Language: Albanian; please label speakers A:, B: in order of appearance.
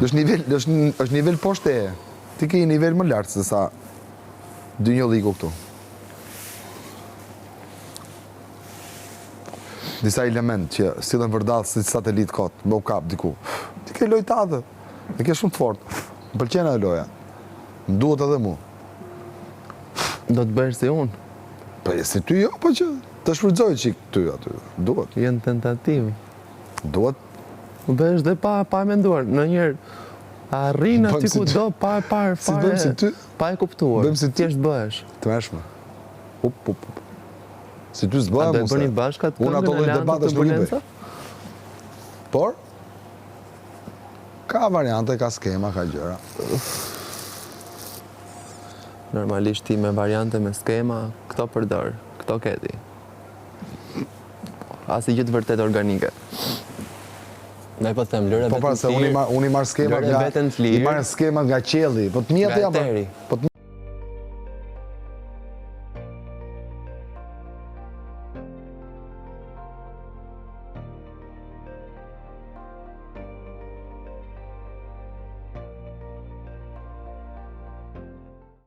A: është nivel poshtë e. Ti ke një nivel më lartë se sa dynjolliku këtu. Disa element që sillen vërdall si satelit kot, me u kap diku. Ti ke lojtatë. E ke shumë të fortë. Më pëlqen ajo loja. Më duhet edhe mu.
B: Do të bësh si unë?
A: Po si ty jo, po që të shfrytëzoj çik ty aty. Duhet.
B: Jenë tentativë.
A: Duhet.
B: Më bësh dhe pa e menduar. Ndonjëherë arrin aty ku do pa e parë fare.
A: Si ty?
B: Pa e kuptuar.
A: Bëjmë si ty.
B: Thjesht bëhesh.
A: Të mëshme. Up. Si ty s'bëhem.
B: A do e bëni bashkat
A: unë ato lloj debatesh nuk i bëj. Por ka variante, ka skema, ka gjëra.
B: Normalisht ti me variante, me skema, këto përdor, këto keti. Asi gjë të vërtet organike. Ne po them lëre vetëm.
A: Po para se unë i marr skemat nga
B: vetën të lirë.
A: I marr skemat nga qielli, po të mia të jam.